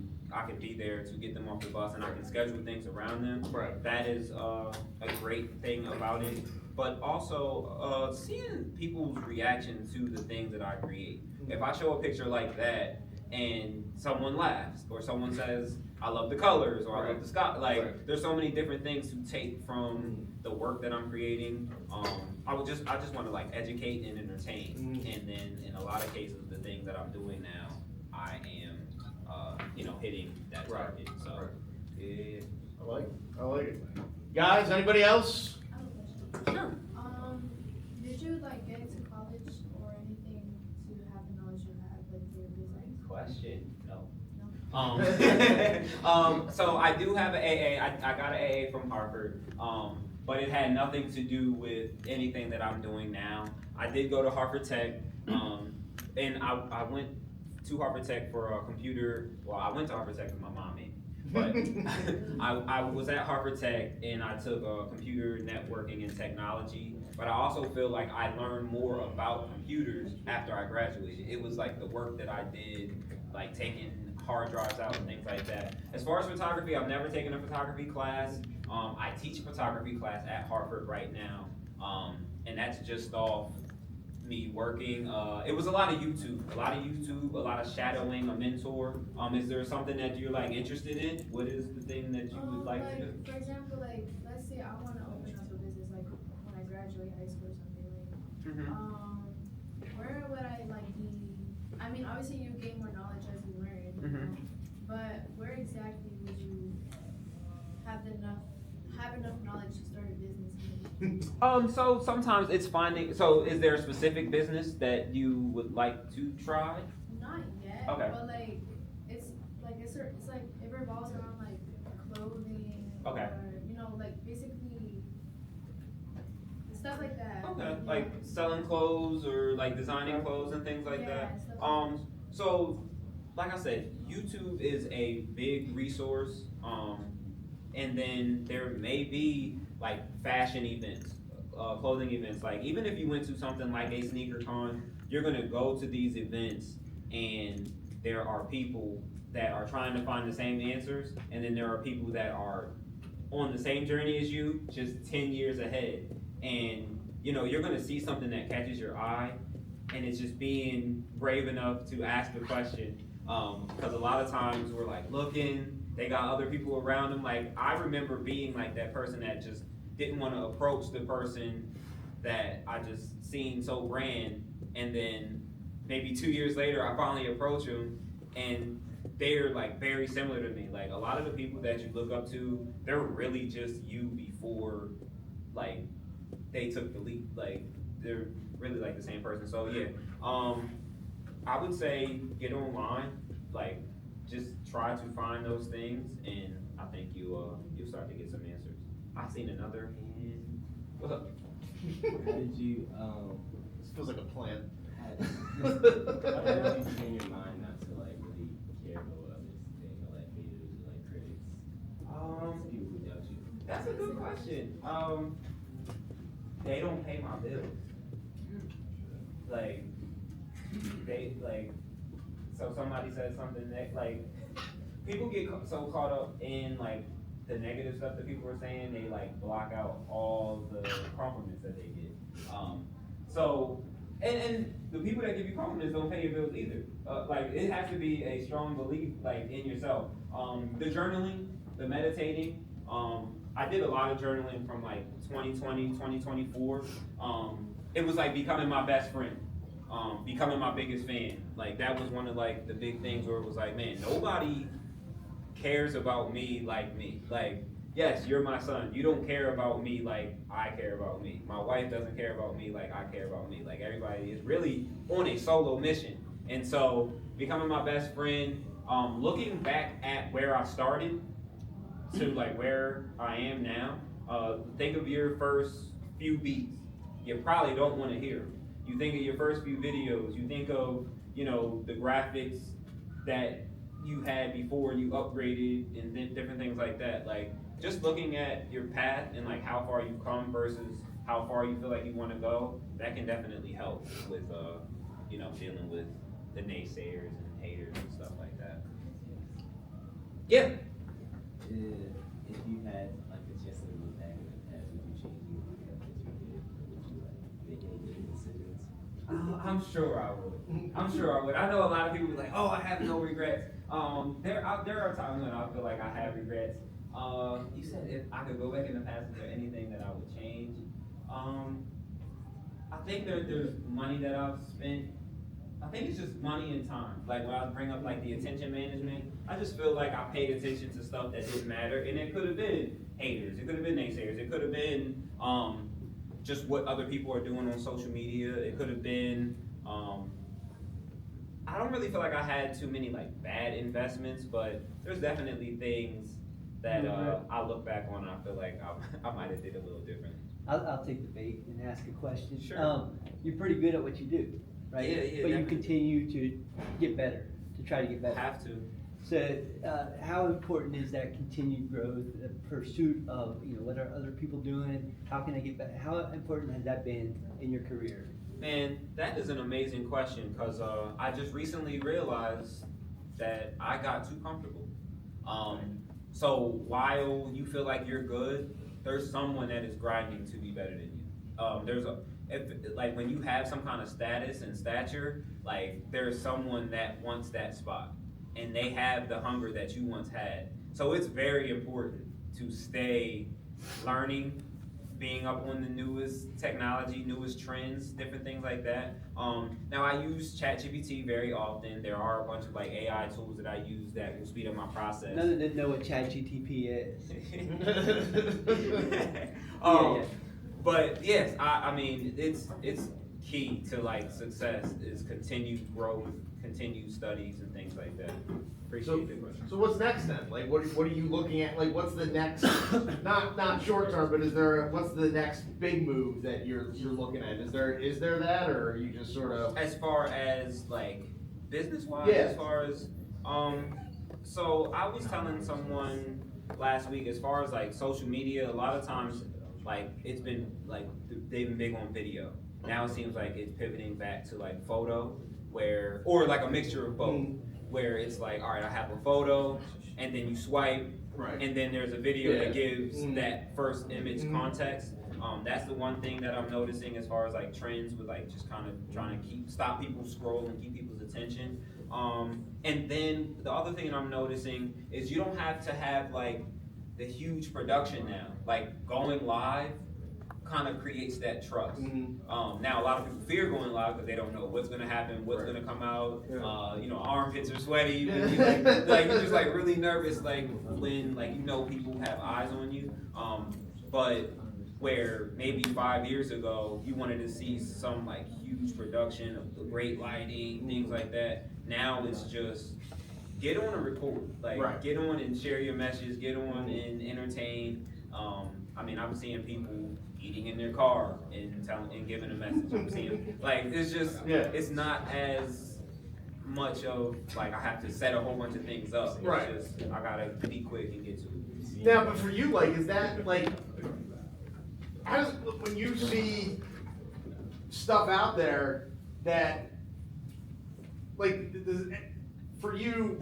be there to get them off the bus, and I can schedule things around them. That is a great thing about it. But also seeing people's reaction to the things that I create. If I show a picture like that and someone laughs, or someone says, I love the colors, or I love the sky, like there's so many different things to take from the work that I'm creating. I just want to like educate and entertain, and then in a lot of cases, the things that I'm doing now, I am hitting that target. So yeah, I like it. Guys, anybody else? I have a question. Sure. Did you like get into college or anything to have the knowledge you have like for your business? Question. No. No. So I do have an AA. I got an AA from Harvard, but it had nothing to do with anything that I'm doing now. I did go to Harvard Tech, and I went to Harvard Tech for a computer. Well, I went to Harvard Tech with my mom made me. But I was at Harvard Tech and I took computer networking and technology, but I also feel like I learned more about computers after I graduated. It was like the work that I did, like taking hard drives out and things like that. As far as photography, I've never taken a photography class. I teach a photography class at Harvard right now, and that's just off me working. It was a lot of YouTube, a lot of shadowing a mentor. Is there something that you're like interested in? What is the thing that you would like to do? For example, like let's say I want to open up a business like when I graduate high school or something like. Where would I like be? I mean, obviously you gain more knowledge as you learn, but where exactly would you have enough knowledge to start a business? So sometimes it's finding. So is there a specific business that you would like to try? Not yet. Okay. But like it's like it revolves around like clothing. Okay. Or like basically stuff like that. Okay. Yeah. Like selling clothes or like designing clothes and things like that. Stuff like that. So like I said, YouTube is a big resource. And then there may be like fashion events, clothing events. Like even if you went to something like a sneaker con, you're gonna go to these events and there are people that are trying to find the same answers, and then there are people that are on the same journey as you, just 10 years ahead. And you're gonna see something that catches your eye, and it's just being brave enough to ask the question. Because a lot of times we're like looking, they got other people around them. Like I remember being like that person that just didn't want to approach the person that I just seen so grand, and then maybe 2 years later I finally approach them and they're like very similar to me. Like a lot of the people that you look up to, they're really just you before like they took the leap. Like they're really like the same person. So yeah, I would say get online, like just try to find those things, and I think you'll start to get some answers. I've seen another hand. What's up? How did you, This feels like a plan. how did you train your mind not to like really care about what others think, or like haters or like critics? People who doubt you. That's a good question. They don't pay my bills. Like, so somebody says something that, like, people get so caught up in, like, the negative stuff that people are saying, they, like, block out all the compliments that they get. And the people that give you compliments don't pay your bills either. Like, it has to be a strong belief, like, in yourself. The journaling, the meditating, I did a lot of journaling from, like, 2020, 2024. It was, like, becoming my best friend. Becoming my biggest fan. Like that was one of like the big things where it was like, man, nobody cares about me like me. Like, yes, you're my son. You don't care about me like I care about me. My wife doesn't care about me like I care about me. Like everybody is really on a solo mission. And so becoming my best friend, looking back at where I started to like where I am now, think of your first few beats. You probably don't want to hear them. You think of your first few videos, you think of, the graphics that you had before you upgraded and different things like that. Like, just looking at your path and like how far you've come versus how far you feel like you want to go, that can definitely help with, dealing with the naysayers and haters and stuff like that. Yeah. If you had like a chance to look back in the past, would you change anything that you did? Would you like make any different decisions? I'm sure I would. I know a lot of people be like, oh, I have no regrets. There are times when I feel like I have regrets. You said if I could go back in the past, is there anything that I would change? I think there's money that I've spent. I think it's just money and time. Like when I bring up like the attention management, I just feel like I paid attention to stuff that didn't matter, and it could have been haters, it could have been naysayers, it could have been just what other people are doing on social media. It could have been, I don't really feel like I had too many like bad investments, but there's definitely things that I look back on and I feel like I might have did a little different. I'll take the bait and ask a question. Sure. You're pretty good at what you do, right? Yeah, But you definitely. continue to get better, to try to get better. Have to. So, how important is that continued growth, the pursuit of, what are other people doing? How can I get better? How important has that been in your career? Man, that is an amazing question because I just recently realized that I got too comfortable. So while you feel like you're good, there's someone that is grinding to be better than you. Like when you have some kind of status and stature, like there's someone that wants that spot and they have the hunger that you once had. So it's very important to stay learning, being up on the newest technology, newest trends, different things like that. Now I use ChatGPT very often. There are a bunch of like AI tools that I use that will speed up my process. None of them know what ChatGTP is. Yeah. But yes, I mean it's key to like success is continued growth, continued studies and things like that. Appreciate the question. So what's next then? Like, what are you looking at? Like, what's the next? not short term, but what's the next big move that you're looking at? Is there that, or are you just sort of? As far as like business wise, Yeah. as far as so I was telling someone last week, as far as like social media, a lot of times like it's been like they've been big on video. Now it seems like it's pivoting back to like photo, or like a mixture of both. Where it's like, all right, I have a photo, and then you swipe, Right. and then there's a video that gives that first image context. That's the one thing that I'm noticing as far as like trends with like just kind of trying to stop people scroll and keep people's attention. And then the other thing that I'm noticing is you don't have to have like the huge production now. Like going live kind of creates that trust. Now a lot of people fear going live because they don't know what's gonna happen, what's gonna come out. Armpits are sweaty. You're just like really nervous, like when like people have eyes on you. But where maybe 5 years ago you wanted to see some like huge production of the great lighting, things like that. Now it's just get on and record, get on and share your message, get on and entertain. I mean, I'm seeing people eating in their car and giving a message. I'm seeing it's just it's not as much of like I have to set a whole bunch of things up. It's just I gotta be quick and get to it. Now, but for you, like, is that like, how does when you see stuff out there that like for you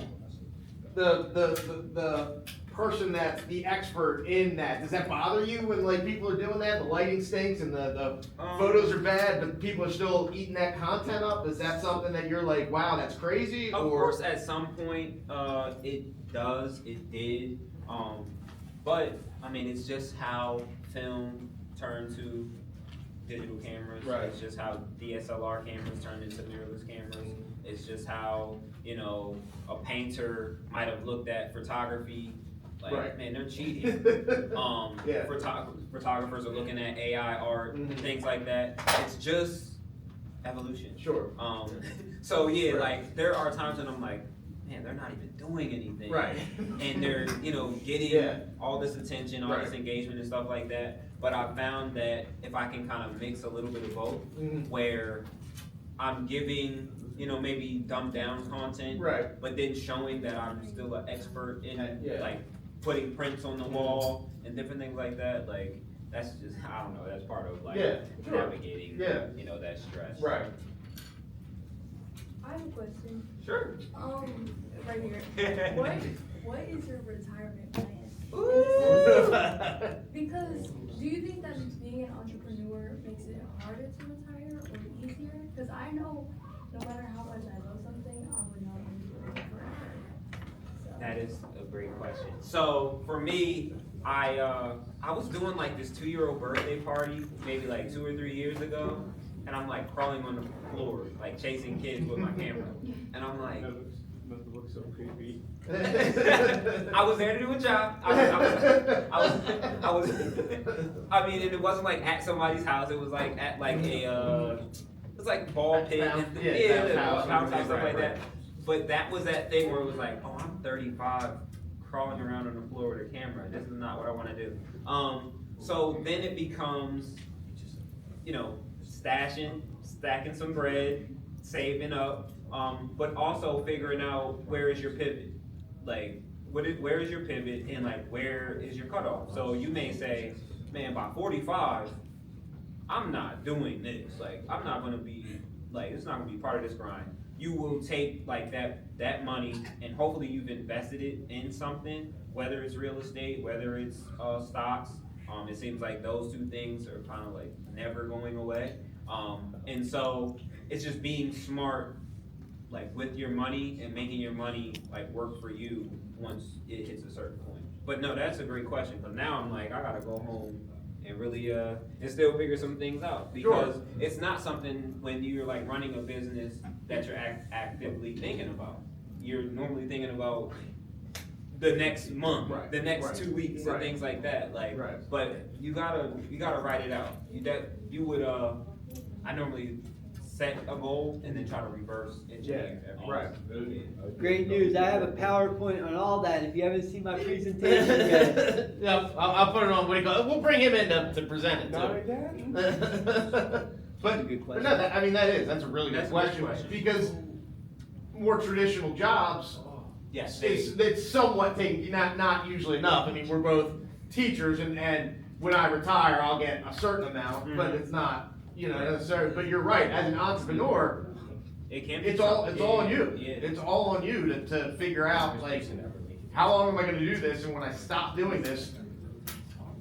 the person that's the expert in that, does that bother you when like people are doing that, the lighting stinks and the photos are bad, but people are still eating that content up? Is that something that you're like, wow, that's crazy? Of course, at some point, it did. But I mean, it's just how film turned to digital cameras. Right. It's just how DSLR cameras turned into mirrorless cameras. It's just how, a painter might have looked at photography like, man, they're cheating. Photographers are looking at AI art, things like that. It's just evolution. Sure. So yeah, like there are times when I'm like, man, they're not even doing anything. Right. And they're, getting all this attention, all this engagement and stuff like that. But I found that if I can kind of mix a little bit of both, where I'm giving, maybe dumbed down content, but then showing that I'm still an expert in like putting prints on the wall and different things like that, like that's just, I don't know, that's part of like navigating, that stress. Right. I have a question. Sure. Right here. What is your retirement plan? Because do you think that being an entrepreneur makes it harder to retire or easier? Because I know no matter how much I love something, I would not want to do it forever. So. That is a great question. So for me, I was doing like this 2-year-old birthday party maybe like 2 or 3 years ago, and I'm like crawling on the floor, like chasing kids with my camera, and I'm like. That looks so creepy. I was there to do a job. I mean, and it wasn't like at somebody's house. It was like at like a, it's like ball pit, stuff like that. But that was that thing where it was like, oh, I'm 35, crawling around on the floor with a camera. This is not what I want to do. So then it becomes, you know, stacking some bread, saving up, but also figuring out where is your pivot. Like, where is your pivot and like where is your cutoff? So you may say, man, by 45, I'm not doing this. Like, I'm not gonna be, like, it's not gonna be part of this grind. You will take like that money and hopefully you've invested it in something, whether it's real estate, whether it's stocks. It seems like those two things are kind of like never going away. And so it's just being smart, like with your money and making your money like work for you once it hits a certain point. But no, that's a great question, because now I'm like, I gotta go home and really and still figure some things out, because it's not something when you're like running a business that you're actively thinking about. You're normally thinking about the next month, the next 2 weeks, and things like that. Like, but you gotta write it out. You would I normally set a goal and then try to reverse engineer. Great news. I have a PowerPoint on all that. If you haven't seen my presentation yet. Yeah, I'll put it on. We'll bring him in to present it too. But no, that's a really good question, because more traditional jobs. Yes, it's somewhat taken, not usually enough. I mean, we're both teachers, and when I retire, I'll get a certain amount, but it's not, necessarily. But you're right. As an entrepreneur, it's all on you. Yeah. It's all on you to figure out, like, how long am I going to do this, and when I stop doing this,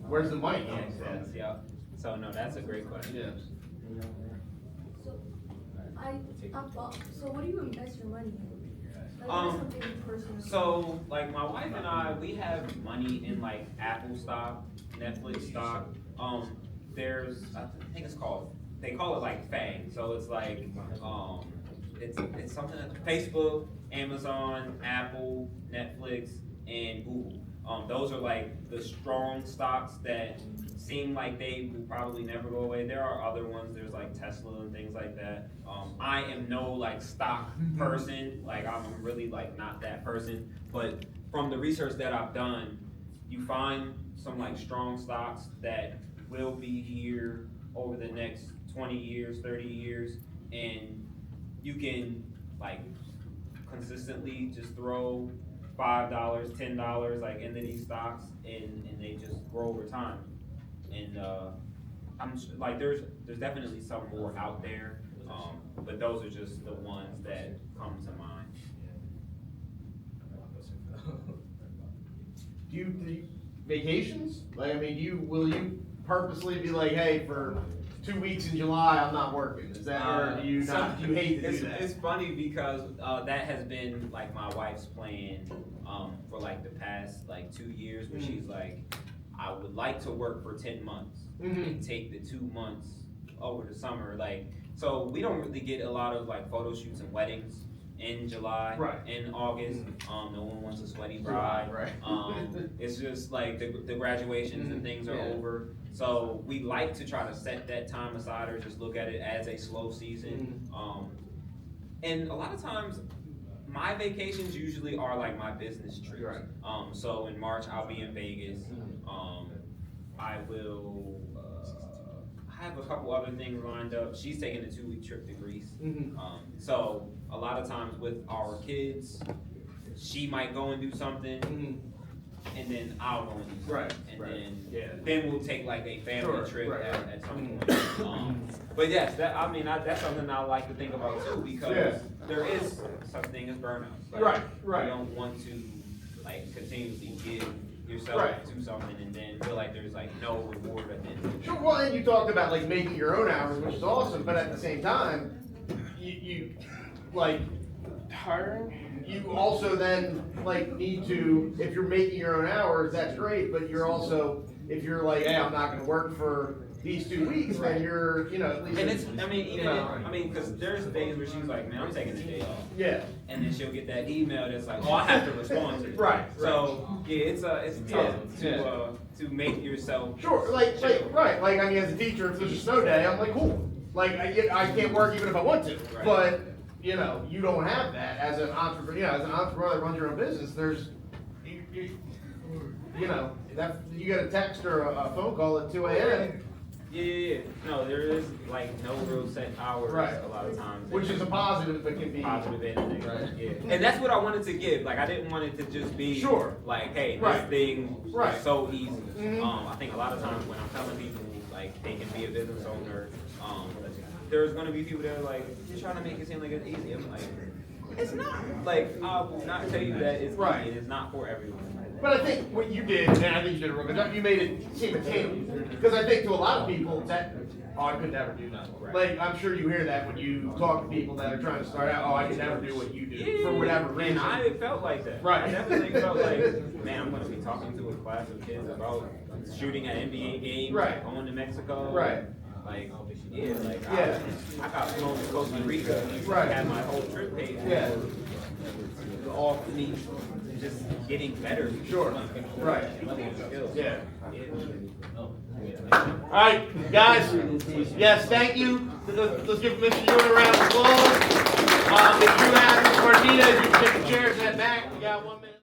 where's the money coming from? Yeah. So no, that's a great question. Yeah. So what do you invest your money in? Like, something personal. So like my wife and I, we have money in like Apple stock, Netflix stock. There's, I think it's called, they call it like FANG. So it's like it's something like Facebook, Amazon, Apple, Netflix, and Google. Those are like the strong stocks that seem like they will probably never go away. There are other ones, there's like Tesla and things like that. I am no like stock person, like I'm really like not that person, but from the research that I've done, you find some like strong stocks that will be here over the next 20 years, 30 years, and you can like consistently just throw $5, $10 like into these stocks, and they just grow over time. And I'm like, there's definitely some more out there, but those are just the ones that come to mind. Do you vacations? Like, I mean, will you purposely be like, hey, for 2 weeks in July, I'm not working? Is that, or do you not? Do you hate to do that? It's funny because that has been like my wife's plan for like the past like 2 years, where she's like, I would like to work for 10 months and take the 2 months over the summer. Like, so we don't really get a lot of like photo shoots and weddings in July, in August. No one wants a sweaty bride. It's just like the graduations and things are over. So we like to try to set that time aside, or just look at it as a slow season. And a lot of times, my vacations usually are like my business trips. So in March, I'll be in Vegas. I will have a couple other things lined up. She's taking a 2-week trip to Greece. So a lot of times with our kids, she might go and do something, and then I'll go and do something. And then we'll take like a family trip at some point. But yes, that's something I like to think about too, because there is such thing as burnout. Like, you don't want to like continuously give yourself to something and then feel like there's like no reward at the end. Sure. Well, and you talked about like making your own hours, which is awesome, but at the same time, you like hiring. You also then like need to, if you're making your own hours, that's great, but you're also, if you're like, hey, I'm not going to work for these 2 weeks, then you're, at least. And it's, because there's days where she's like, man, I'm taking the day off. Yeah. And then she'll get that email that's like, oh, I have to respond to it. So yeah, it's tough to make yourself. Sure, like I mean, as a teacher, if there's a snow day, I'm like, cool. Like I can't work even if I want to, but you don't have that as an entrepreneur. As an entrepreneur that runs your own business, there's you know, that, you get a text or a phone call at 2 a.m. Yeah. No, there is like no real set hours Right. a lot of times. Which is a positive, but can be. Positive and Right. negative, yeah. And that's what I wanted to give. Like, I didn't want it to just be Sure. like, hey, this Right. thing Right. is so easy. Mhm. I think a lot of times when I'm telling people like they can be a business owner, there's gonna be people that are like, you're trying to make it seem like it's easy. I'm like, it's not. Like, I will not tell you that it's Right. easy. It's not for everyone. But I think what you did, and I think you did a real good job, you made it seem attainable. Because I think to a lot of people, that, oh, I could never do that. Right. Like, I'm sure you hear that when you talk to people that are trying to start out, oh, I could never do what you do, for whatever reason. And I felt like that. Right. I definitely felt like, man, I'm gonna be talking to a class of kids about shooting at NBA games, Right. going to Mexico. Right. Like, yeah, like Yeah. I got flown to Costa Rica. Right. Had my whole trip paid for. Yeah. All for me just getting better. Sure. Right. Skills. Yeah. Oh. All right, guys. Yes, thank you. Let's give Mr. Ewan a round of applause. If you have Martinez, you can take the chairs and head back. We got 1 minute.